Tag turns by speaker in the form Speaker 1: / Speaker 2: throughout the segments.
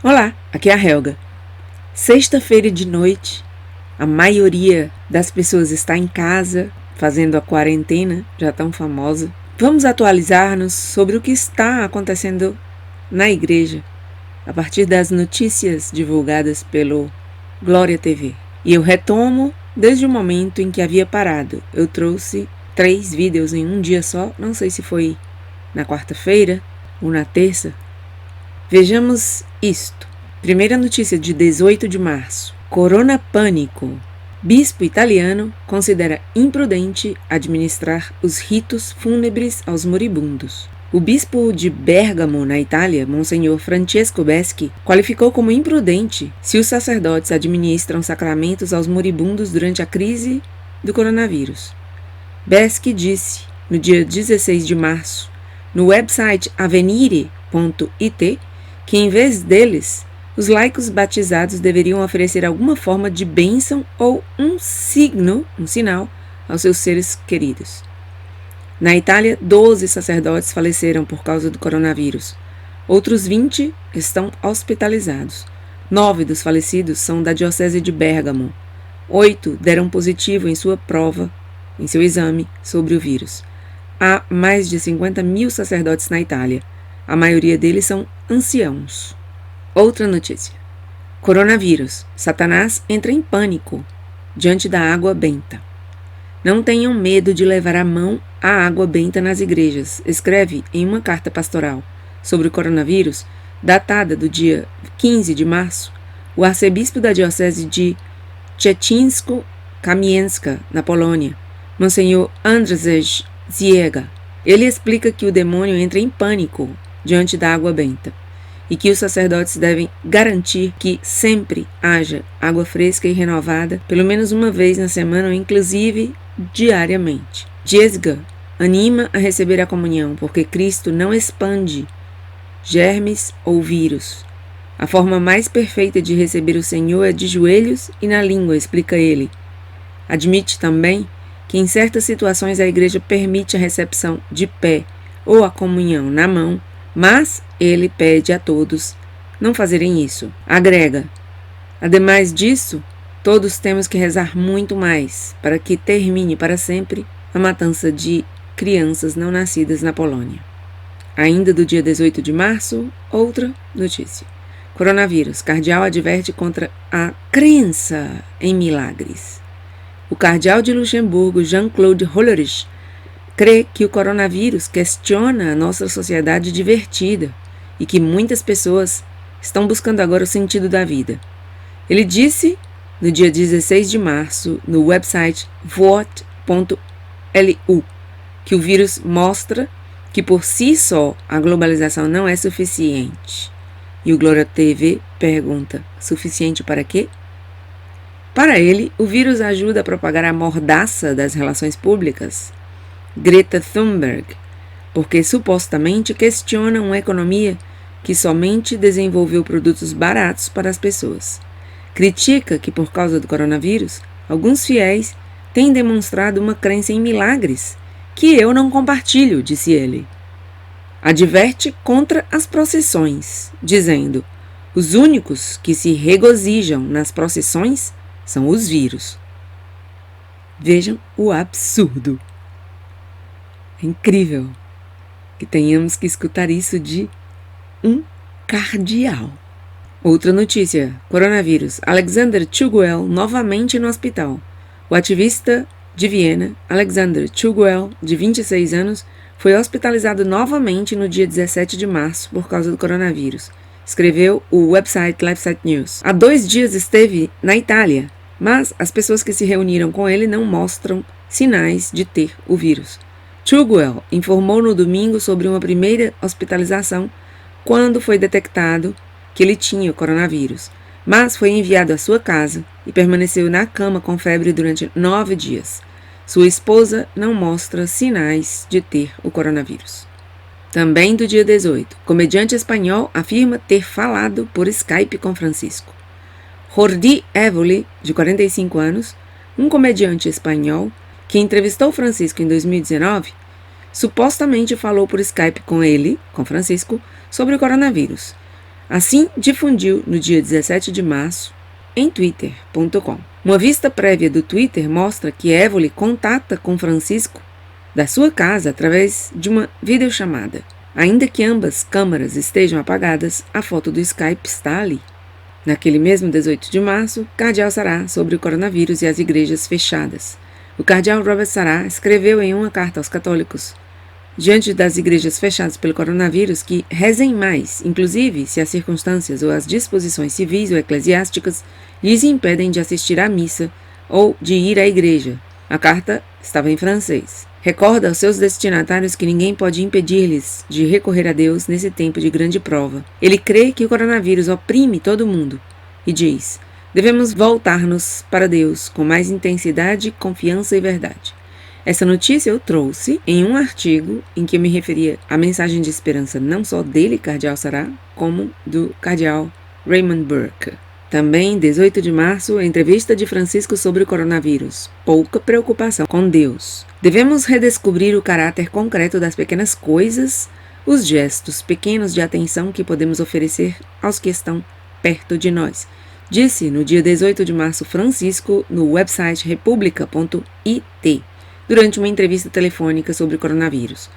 Speaker 1: Olá, aqui é a Helga. Sexta-feira de noite, a maioria das pessoas está em casa, fazendo a quarentena, já tão famosa. Vamos atualizar-nos sobre o que está acontecendo na igreja, a partir das notícias divulgadas pelo Glória TV. E eu retomo desde o momento em que havia parado. Eu trouxe 3 vídeos em um dia só, não sei se foi na quarta-feira ou na terça. Vejamos isto. Primeira notícia de 18 de março. Corona pânico. Bispo italiano considera imprudente administrar os ritos fúnebres aos moribundos. O bispo de Bergamo, na Itália, Monsenhor Francesco Beschi, qualificou como imprudente se os sacerdotes administram sacramentos aos moribundos durante a crise do coronavírus. Beschi disse, no dia 16 de março, no website avenire.it, que em vez deles, os laicos batizados deveriam oferecer alguma forma de bênção ou um sinal aos seus seres queridos. Na Itália, 12 sacerdotes faleceram por causa do coronavírus. Outros 20 estão hospitalizados. 9 dos falecidos são da diocese de Bergamo. 8 deram positivo em seu exame sobre o vírus. Há mais de 50 mil sacerdotes na Itália. A maioria deles são anciãos. Outra notícia. Coronavírus. Satanás entra em pânico diante da água benta. Não tenham medo de levar a mão à água benta nas igrejas, escreve em uma carta pastoral sobre o coronavírus, datada do dia 15 de março, o arcebispo da diocese de Szczecińsko-Kamieńska, na Polônia, Monsenhor Andrzej Ziega. Ele explica que o demônio entra em pânico diante da água benta e que os sacerdotes devem garantir que sempre haja água fresca e renovada pelo menos uma vez na semana ou inclusive diariamente. Ziega anima a receber a comunhão porque Cristo não expande germes ou vírus. A forma mais perfeita de receber o Senhor é de joelhos e na língua, explica ele. Admite também que em certas situações a igreja permite a recepção de pé ou a comunhão na mão, mas ele pede a todos não fazerem isso. Agrega, ademais disso, todos temos que rezar muito mais para que termine para sempre a matança de crianças não nascidas na Polônia. Ainda do dia 18 de março, outra notícia. Coronavírus. Cardeal adverte contra a crença em milagres. O cardeal de Luxemburgo, Jean-Claude Hollerich, crê que o coronavírus questiona a nossa sociedade divertida e que muitas pessoas estão buscando agora o sentido da vida. Ele disse, no dia 16 de março, no website vote.lu, que o vírus mostra que por si só a globalização não é suficiente. E o Glória TV pergunta, suficiente para quê? Para ele, o vírus ajuda a propagar a mordaça das relações públicas. Greta Thunberg, porque supostamente questiona uma economia que somente desenvolveu produtos baratos para as pessoas. Critica que, por causa do coronavírus, alguns fiéis têm demonstrado uma crença em milagres, que eu não compartilho, disse ele. Adverte contra as procissões, dizendo: os únicos que se regozijam nas procissões são os vírus. Vejam o absurdo. É incrível que tenhamos que escutar isso de um cardeal. Outra notícia. Coronavírus. Alexander Chuguel novamente no hospital. O ativista de Viena, Alexander Chuguel, de 26 anos, foi hospitalizado novamente no dia 17 de março por causa do coronavírus, escreveu o website LifeSite News. Há 2 dias esteve na Itália, mas as pessoas que se reuniram com ele não mostram sinais de ter o vírus. Chuguel informou no domingo sobre uma primeira hospitalização quando foi detectado que ele tinha o coronavírus, mas foi enviado à sua casa e permaneceu na cama com febre durante 9 dias. Sua esposa não mostra sinais de ter o coronavírus. Também do dia 18, comediante espanhol afirma ter falado por Skype com Francisco. Jordi Évole, de 45 anos, um comediante espanhol que entrevistou Francisco em 2019, supostamente falou por Skype com Francisco, sobre o coronavírus. Assim difundiu no dia 17 de março em twitter.com. Uma vista prévia do Twitter mostra que Évoli contata com Francisco da sua casa através de uma videochamada. Ainda que ambas câmaras estejam apagadas, a foto do Skype está ali. Naquele mesmo 18 de março, Cardeal Sará sobre o coronavírus e as igrejas fechadas. O cardeal Robert Sará escreveu em uma carta aos católicos, diante das igrejas fechadas pelo coronavírus, que rezem mais, inclusive se as circunstâncias ou as disposições civis ou eclesiásticas lhes impedem de assistir à missa ou de ir à igreja. A carta estava em francês. Recorda aos seus destinatários que ninguém pode impedir-lhes de recorrer a Deus nesse tempo de grande prova. Ele crê que o coronavírus oprime todo mundo e diz: devemos voltar-nos para Deus com mais intensidade, confiança e verdade. Essa notícia eu trouxe em um artigo em que eu me referia à mensagem de esperança não só dele, cardeal Sará, como do cardeal Raymond Burke. Também, 18 de março, entrevista de Francisco sobre o coronavírus. Pouca preocupação com Deus. Devemos redescobrir o caráter concreto das pequenas coisas, os gestos pequenos de atenção que podemos oferecer aos que estão perto de nós. Disse no dia 18 de março Francisco no website republica.it, durante uma entrevista telefônica sobre o coronavírus.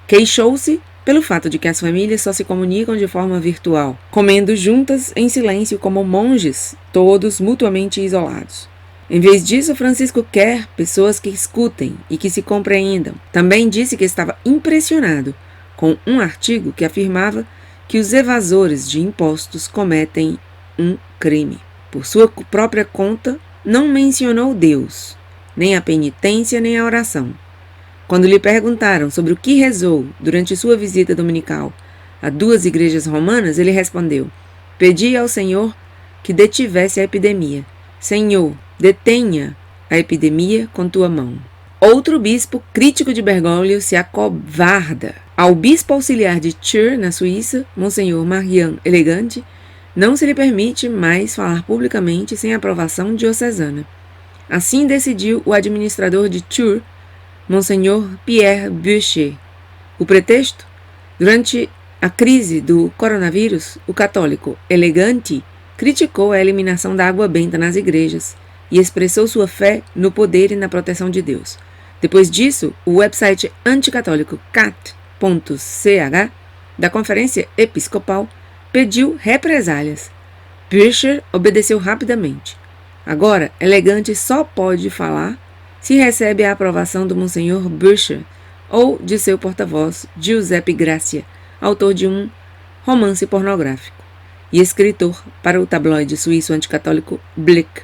Speaker 1: Queixou-se pelo fato de que as famílias só se comunicam de forma virtual, comendo juntas em silêncio como monges, todos mutuamente isolados. Em vez disso, Francisco quer pessoas que escutem e que se compreendam. Também disse que estava impressionado com um artigo que afirmava que os evasores de impostos cometem um crime. Por sua própria conta, não mencionou Deus, nem a penitência nem a oração. Quando lhe perguntaram sobre o que rezou durante sua visita dominical a 2 igrejas romanas, ele respondeu: pedi ao Senhor que detivesse a epidemia. Senhor, detenha a epidemia com tua mão. Outro bispo, crítico de Bergoglio, se acovarda. Ao bispo auxiliar de Chur, na Suíça, Monsenhor Marian Elegante, não se lhe permite mais falar publicamente sem aprovação diocesana. Assim decidiu o administrador de Chur, Monsenhor Pierre Boucher. O pretexto? Durante a crise do coronavírus, o católico Elegante criticou a eliminação da água benta nas igrejas e expressou sua fé no poder e na proteção de Deus. Depois disso, o website anticatólico cat.ch da Conferência Episcopal pediu represálias. Boucher obedeceu rapidamente. Agora, Elegante só pode falar se recebe a aprovação do Monsenhor Boucher ou de seu porta-voz, Giuseppe Gracia, autor de um romance pornográfico e escritor para o tabloide suíço anticatólico Blick.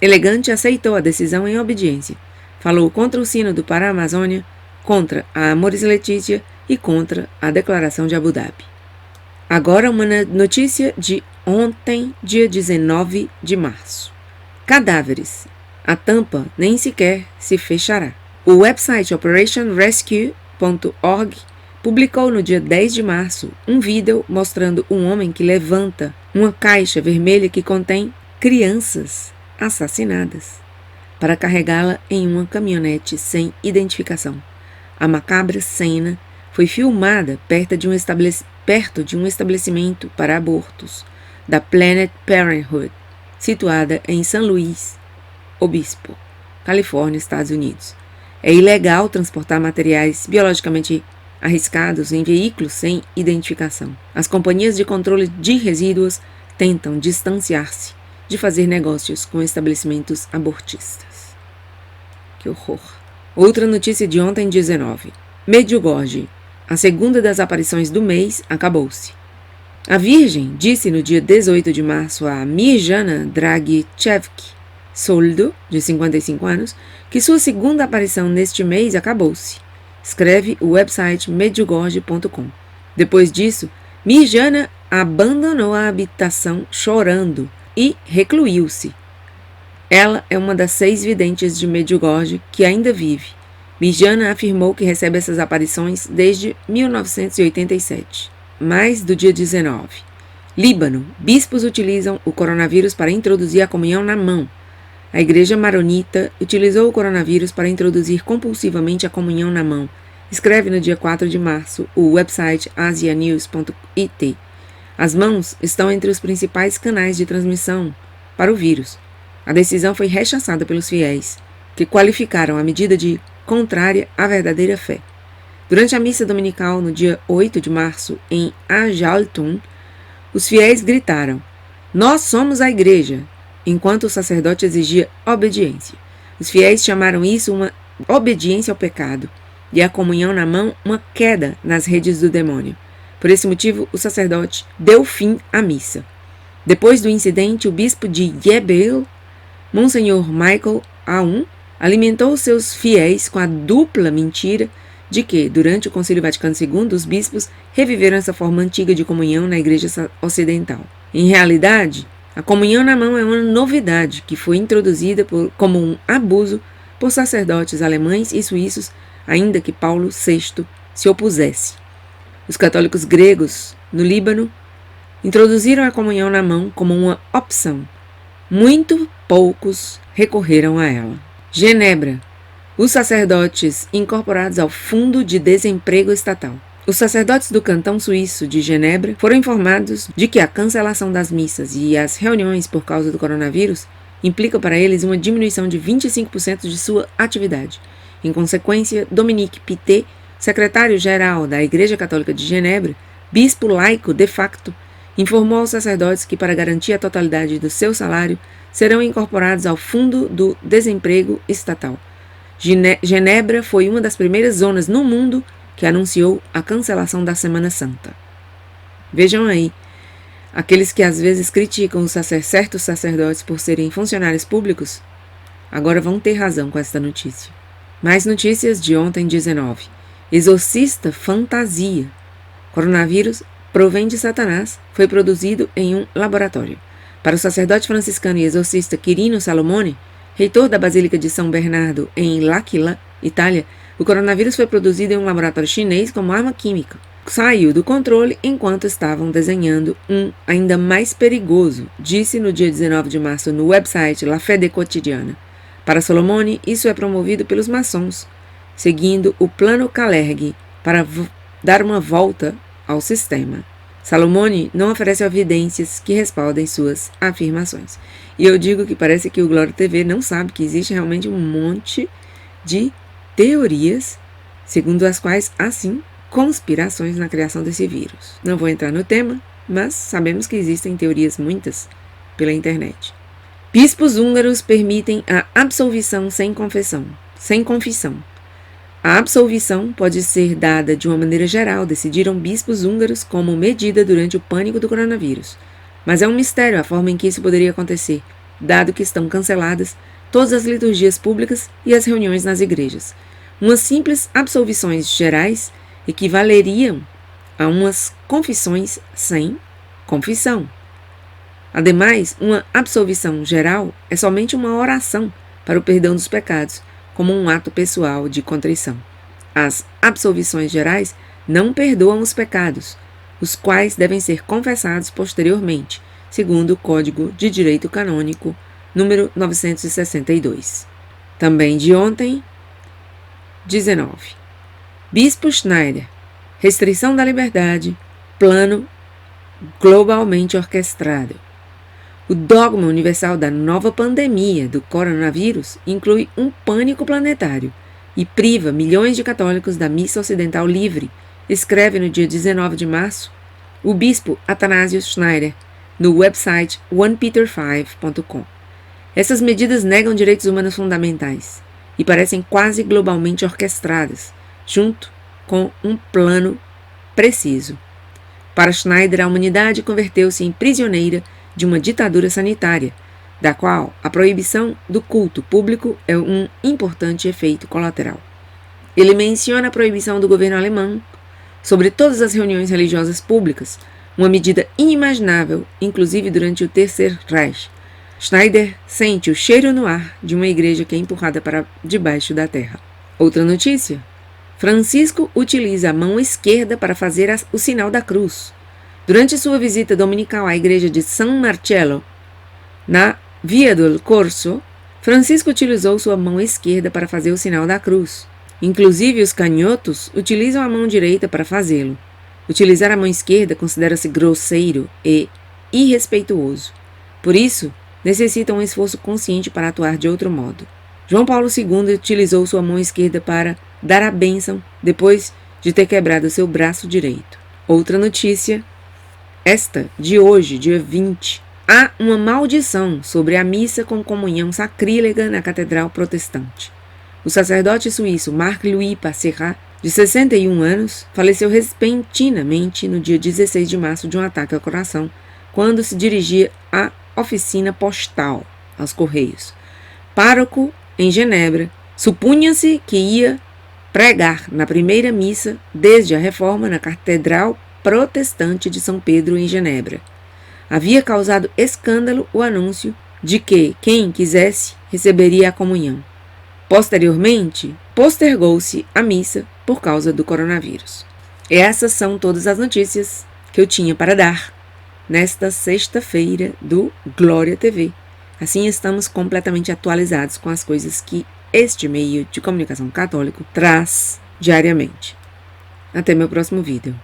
Speaker 1: Elegante aceitou a decisão em obediência. Falou contra o Sínodo para a Amazônia, contra a Amoris Laetitia e contra a Declaração de Abu Dhabi. Agora uma notícia de ontem, dia 19 de março. Cadáveres. A tampa nem sequer se fechará. O website operationrescue.org publicou no dia 10 de março um vídeo mostrando um homem que levanta uma caixa vermelha que contém crianças assassinadas para carregá-la em uma caminhonete sem identificação. A macabra cena foi filmada perto de um estabelecimento para abortos da Planned Parenthood, situada em São Luís Obispo, Califórnia, Estados Unidos. É ilegal transportar materiais biologicamente arriscados em veículos sem identificação. As companhias de controle de resíduos tentam distanciar-se de fazer negócios com estabelecimentos abortistas. Que horror! Outra notícia de ontem, 19. Medjugorje. A segunda das aparições do mês acabou-se. A Virgem disse no dia 18 de março a Mirjana Dragičevski Soldo, de 55 anos, que sua segunda aparição neste mês acabou-se. Escreve o website medjugorje.com. Depois disso, Mirjana abandonou a habitação chorando e recluiu-se. Ela é uma das 6 videntes de Medjugorje que ainda vive. Mirjana afirmou que recebe essas aparições desde 1987, mais do dia 19. Líbano. Bispos utilizam o coronavírus para introduzir a comunhão na mão. A Igreja Maronita utilizou o coronavírus para introduzir compulsivamente a comunhão na mão. Escreve no dia 4 de março o website asianews.it. As mãos estão entre os principais canais de transmissão para o vírus. A decisão foi rechaçada pelos fiéis, que qualificaram a medida de contrária à verdadeira fé. Durante a missa dominical, no dia 8 de março, em Ajaltun, os fiéis gritaram: "Nós somos a igreja", enquanto o sacerdote exigia obediência. Os fiéis chamaram isso uma obediência ao pecado e a comunhão na mão uma queda nas redes do demônio. Por esse motivo, o sacerdote deu fim à missa. Depois do incidente, o bispo de Yebel, Monsenhor Michael Aoun, alimentou seus fiéis com a dupla mentira de que, durante o Concílio Vaticano II, os bispos reviveram essa forma antiga de comunhão na Igreja Ocidental. Em realidade, a comunhão na mão é uma novidade que foi introduzida como um abuso por sacerdotes alemães e suíços, ainda que Paulo VI se opusesse. Os católicos gregos, no Líbano, introduziram a comunhão na mão como uma opção. Muito poucos recorreram a ela. Genebra. Os sacerdotes incorporados ao Fundo de Desemprego Estatal. Os sacerdotes do cantão suíço de Genebra foram informados de que a cancelação das missas e as reuniões por causa do coronavírus implica para eles uma diminuição de 25% de sua atividade. Em consequência, Dominique Pité, secretário-geral da Igreja Católica de Genebra, bispo laico de facto, informou aos sacerdotes que, para garantir a totalidade do seu salário, serão incorporados ao Fundo do Desemprego Estatal. Genebra foi uma das primeiras zonas no mundo que anunciou a cancelação da Semana Santa. Vejam aí, aqueles que às vezes criticam os certos sacerdotes por serem funcionários públicos, agora vão ter razão com esta notícia. Mais notícias de ontem, 19. Exorcista fantasia. Coronavírus provém de Satanás, foi produzido em um laboratório. Para o sacerdote franciscano e exorcista Quirino Salomone, reitor da Basílica de São Bernardo em L'Aquila, Itália, o coronavírus foi produzido em um laboratório chinês como arma química. Saiu do controle enquanto estavam desenhando um ainda mais perigoso, disse no dia 19 de março no website La Fede Quotidiana. Para Salomone, isso é promovido pelos maçons, seguindo o plano Kalergi para dar uma volta ao sistema. Salomone não oferece evidências que respaldem suas afirmações. E eu digo que parece que o Glória TV não sabe que existe realmente um monte de teorias, segundo as quais há sim conspirações na criação desse vírus. Não vou entrar no tema, mas sabemos que existem teorias muitas pela internet. Bispos húngaros permitem a absolvição sem confissão. A absolvição pode ser dada de uma maneira geral, decidiram bispos húngaros como medida durante o pânico do coronavírus. Mas é um mistério a forma em que isso poderia acontecer, dado que estão canceladas todas as liturgias públicas e as reuniões nas igrejas. Umas simples absolvições gerais equivaleriam a umas confissões sem confissão. Ademais, uma absolvição geral é somente uma oração para o perdão dos pecados, como um ato pessoal de contrição. As absolvições gerais não perdoam os pecados, os quais devem ser confessados posteriormente, segundo o Código de Direito Canônico, número 962. Também de ontem, 19. Bispo Schneider. Restrição da liberdade, plano globalmente orquestrado. O dogma universal da nova pandemia do coronavírus inclui um pânico planetário e priva milhões de católicos da missa ocidental livre, escreve no dia 19 de março o bispo Athanasius Schneider no website onepeter5.com. Essas medidas negam direitos humanos fundamentais e parecem quase globalmente orquestradas, junto com um plano preciso. Para Schneider, a humanidade converteu-se em prisioneira de uma ditadura sanitária, da qual a proibição do culto público é um importante efeito colateral. Ele menciona a proibição do governo alemão sobre todas as reuniões religiosas públicas, uma medida inimaginável, inclusive durante o Terceiro Reich. Schneider sente o cheiro no ar de uma igreja que é empurrada para debaixo da terra. Outra notícia. Francisco utiliza a mão esquerda para fazer o sinal da cruz. Durante sua visita dominical à igreja de San Marcello, na Via del Corso, Francisco utilizou sua mão esquerda para fazer o sinal da cruz. Inclusive, os canhotos utilizam a mão direita para fazê-lo. Utilizar a mão esquerda considera-se grosseiro e irrespeituoso. Por isso, necessita um esforço consciente para atuar de outro modo. João Paulo II utilizou sua mão esquerda para dar a bênção depois de ter quebrado seu braço direito. Outra notícia, esta de hoje, dia 20. Há uma maldição sobre a missa com comunhão sacrílega na Catedral Protestante. O sacerdote suíço Marc-Louis Passerat, de 61 anos, faleceu repentinamente no dia 16 de março de um ataque ao coração, quando se dirigia à oficina postal, aos Correios. Pároco em Genebra, supunha-se que ia pregar na primeira missa desde a reforma na Catedral Protestante de São Pedro, em Genebra. Havia causado escândalo o anúncio de que quem quisesse receberia a comunhão. Posteriormente, postergou-se a missa por causa do coronavírus. E essas são todas as notícias que eu tinha para dar nesta sexta-feira do Glória TV. Assim estamos completamente atualizados com as coisas que este meio de comunicação católico traz diariamente. Até meu próximo vídeo.